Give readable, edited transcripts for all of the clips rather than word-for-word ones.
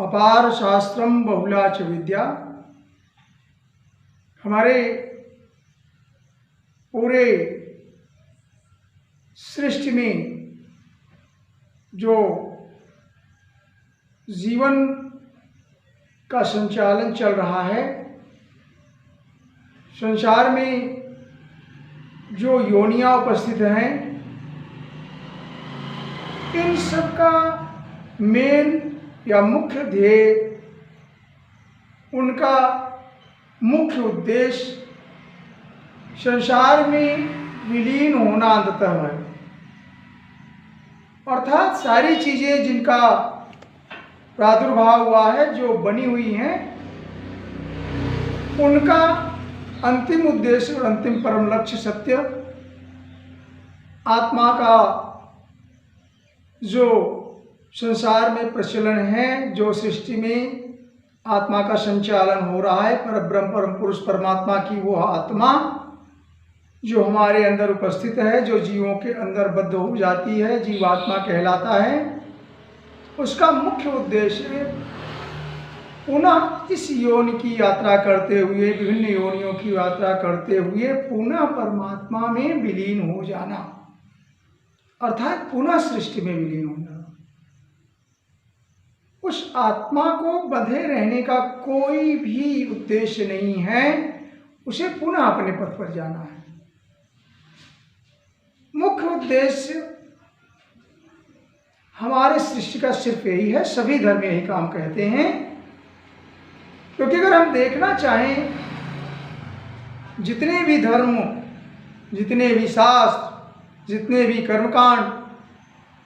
अपार शास्त्रम बहुला च विद्या। हमारे पूरे सृष्टि में जो जीवन का संचालन चल रहा है, संसार में जो योनियां उपस्थित हैं, इन सब का मेन या मुख्य ध्येय, उनका मुख्य उद्देश्य संसार में विलीन होना अंततः है। अर्थात सारी चीजें जिनका प्रादुर्भाव हुआ है, जो बनी हुई हैं, उनका अंतिम उद्देश्य और अंतिम परम लक्ष्य सत्य, आत्मा का जो संसार में प्रचलन है, जो सृष्टि में आत्मा का संचालन हो रहा है, पर ब्रह्म परम पुरुष परमात्मा की वो आत्मा जो हमारे अंदर उपस्थित है, जो जीवों के अंदर बद्ध हो जाती है, जीवात्मा कहलाता है, उसका मुख्य उद्देश्य पुनः इस योनि की यात्रा करते हुए, विभिन्न योनियों की यात्रा करते हुए पुनः परमात्मा में विलीन हो जाना, अर्थात पुनः सृष्टि में विलीन हो जाना। उस आत्मा को बंधे रहने का कोई भी उद्देश्य नहीं है, उसे पुनः अपने पथ पर जाना है। मुख्य उद्देश्य हमारे सृष्टि का सिर्फ यही है। सभी धर्म यही काम कहते हैं, क्योंकि अगर हम देखना चाहें, जितने भी धर्म, जितने भी शास्त्र, जितने भी कर्मकांड,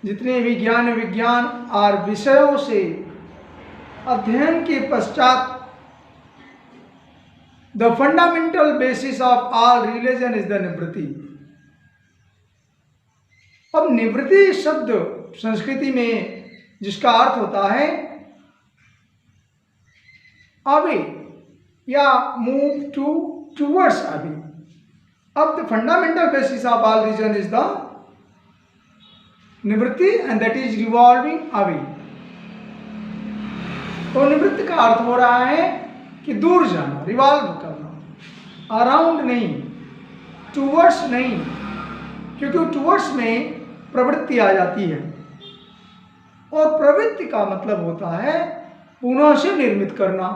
जितने भी ज्ञान विज्ञान और विषयों से अध्ययन के पश्चात the fundamental basis of all religion is the निवृत्ति। अब निवृत्ति शब्द संस्कृति में जिसका अर्थ होता है अवे या मूव टूवर्ड्स अवे। अब the fundamental basis of all religion is the निवृत्ति and that is revolving away. तो निवृत्ति का अर्थ हो रहा है कि दूर जाना, रिवॉल्व करना, अराउंड नहीं, टूवर्ड्स नहीं, क्योंकि टूवर्ड्स में प्रवृत्ति आ जाती है, और प्रवृत्ति का मतलब होता है पुनः से निर्मित करना,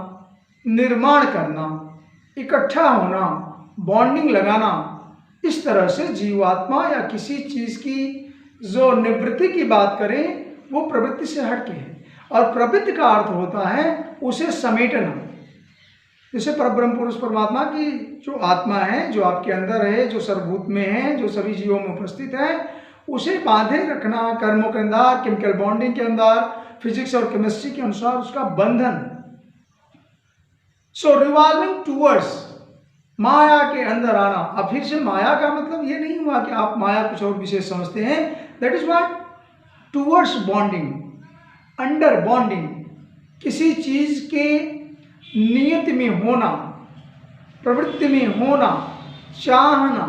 निर्माण करना, इकट्ठा होना, बॉन्डिंग लगाना। इस तरह से जीवात्मा या किसी चीज की जो निवृत्ति की बात करें, वो प्रवृत्ति से हटके है, और प्रवृत्ति का अर्थ होता है उसे समेटना। जैसे परब्रह्म पुरुष परमात्मा की जो आत्मा है, जो आपके अंदर है, जो सर्वभूत में है, जो सभी जीवों में उपस्थित है, उसे बांधे रखना, कर्मों के अंदर, केमिकल बॉन्डिंग के अंदर, फिजिक्स और केमिस्ट्री के अनुसार उसका बंधन। सो रिवॉल्विंग टूवर्ड्स, माया के अंदर आना। अब फिर से माया का मतलब ये नहीं हुआ कि आप माया कुछ और विशेष समझते हैं, that is what towards bonding, under bonding, किसी चीज के नियत में होना, प्रवृत्ति में होना, चाहना,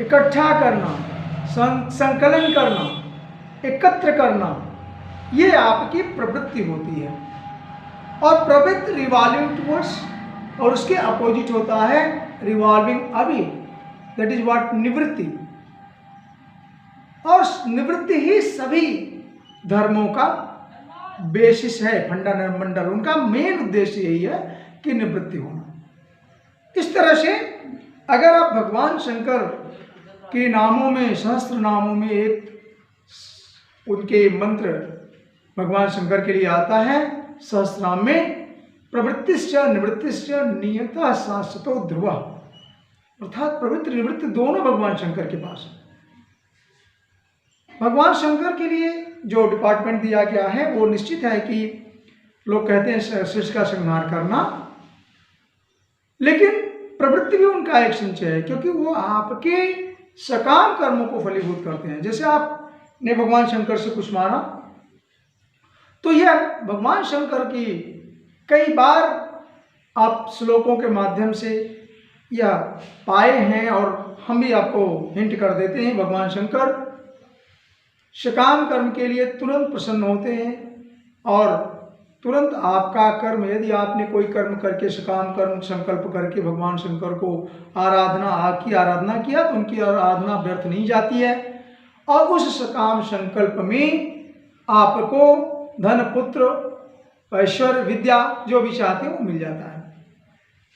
इकट्ठा करना, संकलन करना, एकत्र करना, ये आपकी प्रवृत्ति होती है। और प्रवृत्ति रिवॉल्विंग टूवर्ड्स, और उसके अपोजिट होता है revolving away, that is what निवृत्ति। और निवृत्ति ही सभी धर्मों का बेसिस है, फंडामेंटल, उनका मेन उद्देश्य यही है कि निवृत्ति होना। इस तरह से अगर आप भगवान शंकर के नामों में, सहस्त्र नामों में एक उनके मंत्र भगवान शंकर के लिए आता है, सहस्त्रनाम में प्रवृत्तिश्च निवृत्तिश्च नियतः शाश्वतो ध्रुवः, अर्थात प्रवृत्ति निवृत्ति दोनों भगवान शंकर के पास है। भगवान शंकर के लिए जो डिपार्टमेंट दिया गया है वो निश्चित है कि लोग कहते हैं सृष्टि का संहार करना, लेकिन प्रवृत्ति भी उनका एक संचय है, क्योंकि वो आपके सकाम कर्मों को फलीभूत करते हैं। जैसे आपने भगवान शंकर से कुछ माना, तो यह भगवान शंकर की कई बार आप श्लोकों के माध्यम से यह पाए हैं, और हम भी आपको हिंट कर देते हैं। भगवान शंकर सकाम कर्म के लिए तुरंत प्रसन्न होते हैं, और तुरंत आपका कर्म, यदि आपने कोई कर्म करके सकाम कर्म संकल्प करके भगवान शंकर को आराधना किया तो उनकी आराधना व्यर्थ नहीं जाती है, और उस सकाम संकल्प में आपको धन पुत्र ऐश्वर्य विद्या जो भी चाहते हैं वो मिल जाता है।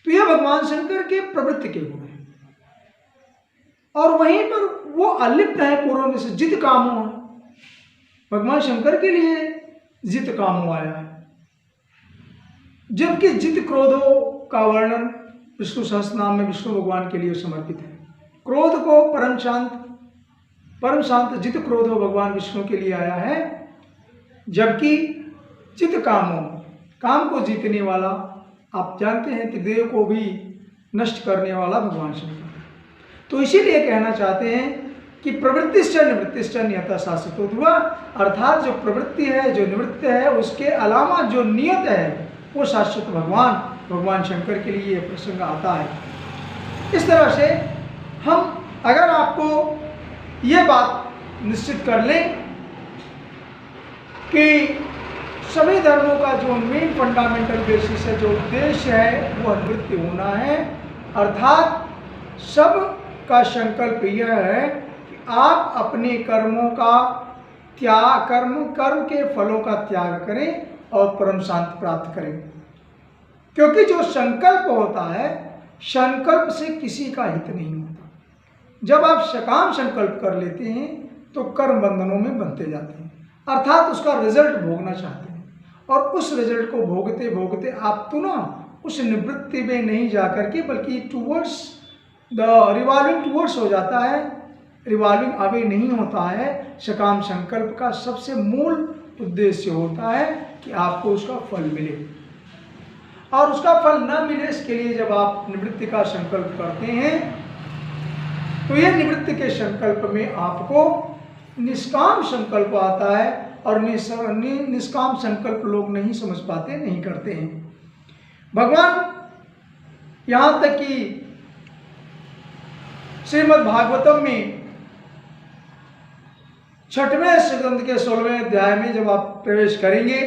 तो यह भगवान शंकर के प्रवृत्ति के गुण हैं, और वहीं पर वो अलिप्त है पूर्व में से, जित कामों है। भगवान शंकर के लिए जित कामों आया है, जबकि जित क्रोधों का वर्णन विष्णु सहस्त्रनाम में विष्णु भगवान के लिए समर्पित है। क्रोध को परम शांत जित क्रोधो भगवान विष्णु के लिए आया है, जबकि चित कामों, काम को जीतने वाला, आप जानते हैं त्रिदेव को भी नष्ट करने वाला भगवान शंकर। तो इसीलिए कहना चाहते हैं कि प्रवृत्तिश्च निवृत्तिश्च नियता शाश्वतो ध्रुवा, अर्थात जो प्रवृत्ति है, जो निवृत्ति है, उसके अलावा जो नियत है वो शाश्वत भगवान शंकर के लिए यह प्रसंग आता है। इस तरह से हम अगर आपको ये बात निश्चित कर लें कि सभी धर्मों का जो मेन फंडामेंटल बेसिस है, जो उद्देश्य है, वो निवृत्ति होना है, अर्थात सब का संकल्प यह है कि आप अपने कर्मों का त्याग, कर्म के फलों का त्याग करें और परम शांति प्राप्त करें। क्योंकि जो संकल्प होता है, संकल्प से किसी का हित नहीं होता। जब आप सकाम संकल्प कर लेते हैं तो कर्म बंधनों में बनते जाते हैं, अर्थात उसका रिजल्ट भोगना चाहते हैं, और उस रिजल्ट को भोगते भोगते आप तो ना उस निवृत्ति में नहीं जा करके बल्कि टूवर्ड्स द रिवॉल्विंग टूवर्ड्स हो जाता है, रिवॉल्विंग अवे नहीं होता है। सकाम संकल्प का सबसे मूल उद्देश्य होता है कि आपको उसका फल मिले, और उसका फल न मिले इसके लिए जब आप निवृत्ति का संकल्प करते हैं तो यह निवृत्ति के संकल्प में आपको निष्काम संकल्प आता है, और निष्काम संकल्प लोग नहीं समझ पाते, नहीं करते हैं। भगवान यहाँ तक कि श्रीमद् भागवतम में 6वें स्कंद के 16वें अध्याय में जब आप प्रवेश करेंगे,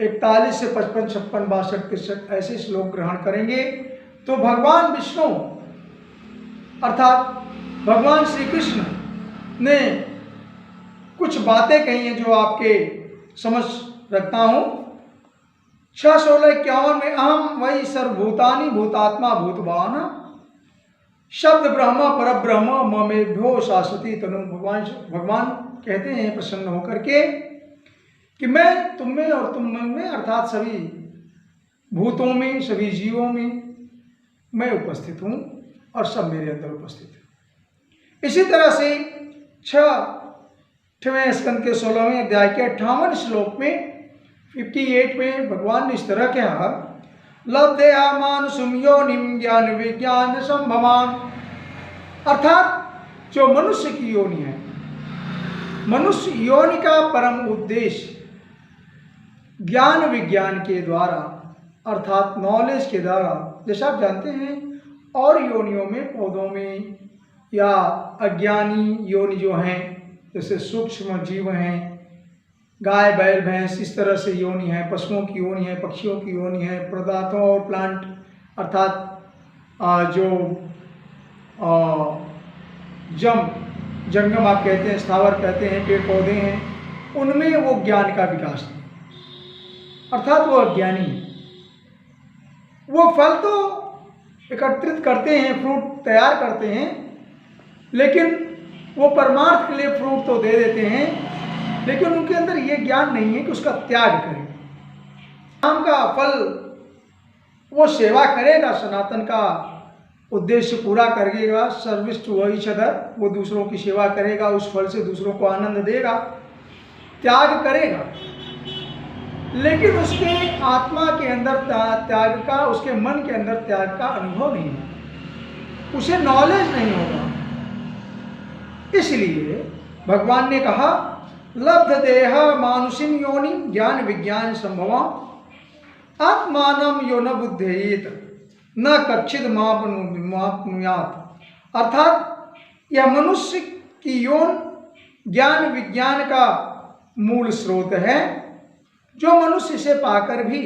41 से 55, 56, 62, 63 ऐसे श्लोक ग्रहण करेंगे, तो भगवान विष्णु अर्थात भगवान श्री कृष्ण ने कुछ बातें कही हैं जो आपके समझ रखता हूँ। 6, 16, 51 में अहम वही सर्वभूतानि भूतात्मा भूतवान शब्द ब्रह्म पर ब्रह्म ममेभ्यो शाश्वती तनु। भगवान कहते हैं प्रसन्न होकर के कि मैं तुम में और तुम में, अर्थात सभी भूतों में, सभी जीवों में मैं उपस्थित हूँ और सब मेरे अंदर उपस्थित है। इसी तरह से 6वें स्कंद के 16वें अध्याय के 58 श्लोक में 58 में भगवान ने इस तरह कहा, लब्धया मानुषम योनिम ज्ञान विज्ञान संभवाम, अर्थात जो मनुष्य की योनि है, मनुष्य योनि का परम उद्देश्य ज्ञान विज्ञान के द्वारा, अर्थात नॉलेज के द्वारा, जैसा आप जानते हैं और योनियों में, पौधों में या अज्ञानी योनि जो हैं, जैसे सूक्ष्म जीव हैं, गाय बैल भैंस, इस तरह से योनि है, पशुओं की योनि है, पक्षियों की योनि है, पदार्थों और प्लांट अर्थात जो जंगम आप कहते हैं, स्थावर कहते हैं, पेड़ पौधे हैं, उनमें वो ज्ञान का विकास है, अर्थात वो अज्ञानी है। वो फल तो एकत्रित करते हैं, फ्रूट तैयार करते हैं, लेकिन वो परमार्थ के लिए फ्रूट तो दे देते हैं, लेकिन उनके अंदर ये ज्ञान नहीं है कि उसका त्याग करें। काम का फल वो सेवा करेगा, सनातन का उद्देश्य पूरा करेगा, सर्विस टू ईच अदर, वो दूसरों की सेवा करेगा, उस फल से दूसरों को आनंद देगा, त्याग करेगा, लेकिन उसके आत्मा के अंदर त्याग का, उसके मन के अंदर त्याग का अनुभव नहीं है, उसे नॉलेज नहीं होगा। इसलिए भगवान ने कहा, लब्ध देह मानुषिम योनि ज्ञान विज्ञान संभवा आत्मानम यो न बुद्धेत न कच्चिद मापनुयात, अर्थात यह मनुष्य की योन ज्ञान विज्ञान का मूल स्रोत है, जो मनुष्य इसे पाकर भी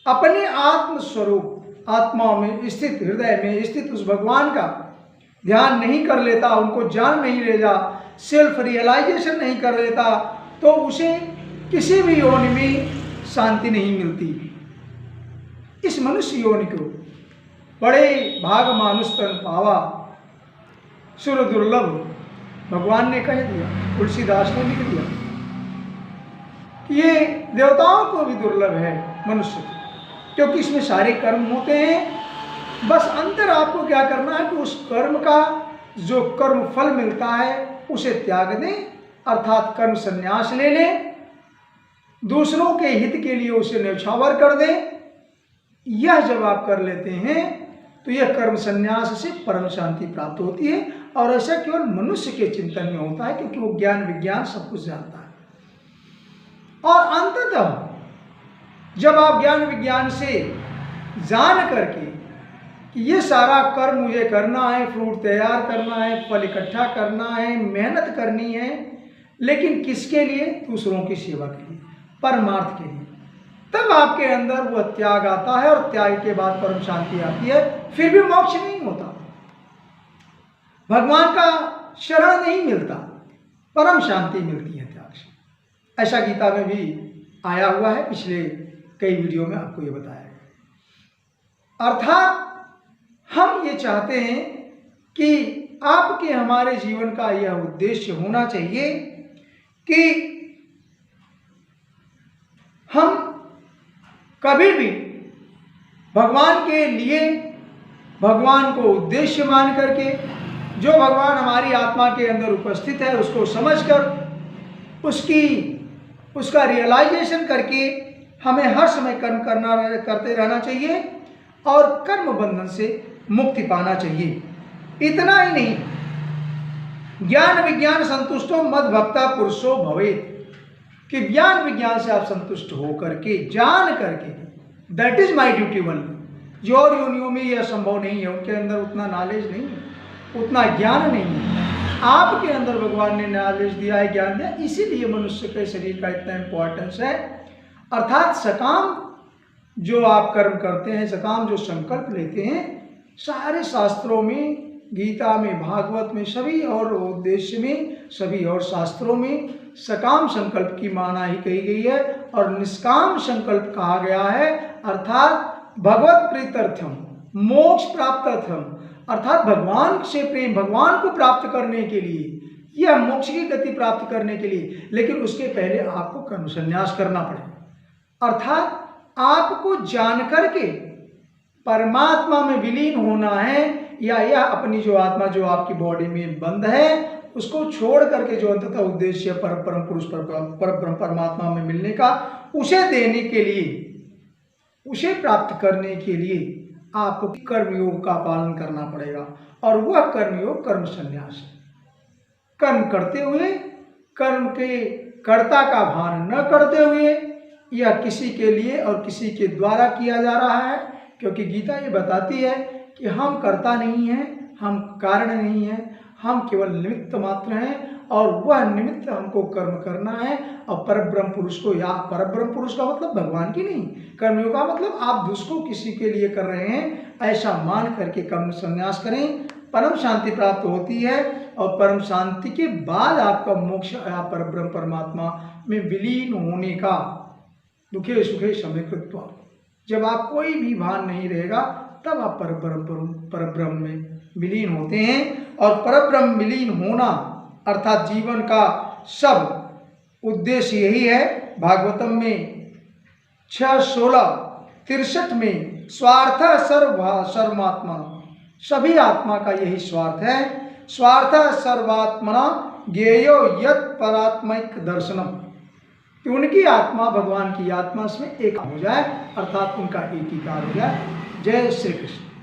अपने आत्म स्वरूप आत्मा में स्थित, हृदय में स्थित उस भगवान का ध्यान नहीं कर लेता, उनको जान नहीं लेता, सेल्फ रियलाइजेशन नहीं कर लेता, तो उसे किसी भी योनि में शांति नहीं मिलती। इस मनुष्य योनि को बड़े भाग मानुष तन पावा सुर दुर्लभ भगवान ने कह दिया, तुलसीदास ने लिख दिया कि ये देवताओं को भी दुर्लभ है मनुष्य को, क्योंकि इसमें सारे कर्म होते हैं। बस अंतर आपको क्या करना है कि उस कर्म का जो कर्म फल मिलता है उसे त्याग दें, अर्थात कर्म संन्यास ले लें, दूसरों के हित के लिए उसे न्यौछावर कर दें। यह जब आप कर लेते हैं तो यह कर्म संन्यास से परम शांति प्राप्त होती है। और ऐसा केवल मनुष्य के चिंतन में होता है, क्योंकि वो ज्ञान विज्ञान सब कुछ जानता है। और अंततः जब आप ज्ञान विज्ञान से जान करके कि ये सारा कर्म मुझे करना है, फ्रूट तैयार करना है, फल इकट्ठा करना है, मेहनत करनी है, लेकिन किसके लिए? दूसरों की सेवा के लिए, परमार्थ के लिए, तब आपके अंदर वह त्याग आता है। और त्याग के बाद परम शांति आती है। फिर भी मोक्ष नहीं होता, भगवान का शरण नहीं मिलता, परम शांति मिलती है त्याग से। ऐसा गीता में भी आया हुआ है, पिछले कई वीडियो में आपको ये बताया है। अर्थात हम ये चाहते हैं कि आपके हमारे जीवन का यह उद्देश्य होना चाहिए कि हम कभी भी भगवान के लिए, भगवान को उद्देश्य मान करके, जो भगवान हमारी आत्मा के अंदर उपस्थित है उसको समझकर उसका रियलाइजेशन करके हमें हर समय कर्म करते रहना चाहिए और कर्म बंधन से मुक्ति पाना चाहिए। इतना ही नहीं, ज्ञान विज्ञान संतुष्टो मद भक्ता पुरुषो भवेत्, कि ज्ञान विज्ञान से आप संतुष्ट हो करके, जान करके, that is my duty one. जो और योनियों में यह संभव नहीं है, उनके अंदर उतना नॉलेज नहीं है, उतना ज्ञान नहीं है। आपके अंदर भगवान ने नॉलेज दिया है, ज्ञान दिया, इसीलिए मनुष्य के शरीर का इतना इंपॉर्टेंस है। अर्थात सकाम जो आप कर्म करते हैं, सकाम जो संकल्प लेते हैं, सारे शास्त्रों में, गीता में, भागवत में, सभी और उद्देश्य में, सभी और शास्त्रों में सकाम संकल्प की माना ही कही गई है और निष्काम संकल्प कहा गया है। अर्थात भगवत प्रीत्यर्थम मोक्ष प्राप्त्यर्थम, अर्थात भगवान से प्रेम, भगवान को प्राप्त करने के लिए, यह मोक्ष की गति प्राप्त करने के लिए। लेकिन उसके पहले आपको कर्म संन्यास करना पड़ेगा। अर्थात आपको जान करके परमात्मा में विलीन होना है, या यह अपनी जो आत्मा जो आपकी बॉडी में बंद है उसको छोड़ करके जो अंततः उद्देश्य परम पुरुष परमात्मा में मिलने का, उसे देने के लिए, उसे प्राप्त करने के लिए आपको कर्मयोग का पालन करना पड़ेगा। और वह कर्मयोग कर्म संन्यास है। कर्म करते हुए, कर्म के कर्ता का भान न करते हुए, यह किसी के लिए और किसी के द्वारा किया जा रहा है, क्योंकि गीता ये बताती है कि हम कर्ता नहीं हैं, हम कारण नहीं हैं, हम केवल निमित्त मात्र हैं। और वह निमित्त हमको कर्म करना है। और परब्रह्म पुरुष को, या परब्रह्म पुरुष का मतलब भगवान की नहीं, कर्मयोग का मतलब आप दूसरों किसी के लिए कर रहे हैं, ऐसा मान करके कर्म संन्यास करें। परम शांति प्राप्त होती है और परम शांति के बाद आपका मोक्ष या परब्रह्म परमात्मा में विलीन होने का, दुखे सुखे समीकृत्वा, जब आप कोई भी भान नहीं रहेगा तब आप परब्रह्म में विलीन होते हैं। और परब्रह्म विलीन होना अर्थात जीवन का सब उद्देश्य यही है। भागवतम में 6:16-63 में स्वार्थ सर्वात्मा, सभी आत्मा का यही स्वार्थ है। स्वार्थ सर्वात्मना ज्ञेयो यत् परात्मिक दर्शनम, कि उनकी आत्मा भगवान की आत्मा में एक हो जाए, अर्थात उनका एकीकार हो जाए। जय श्री कृष्ण।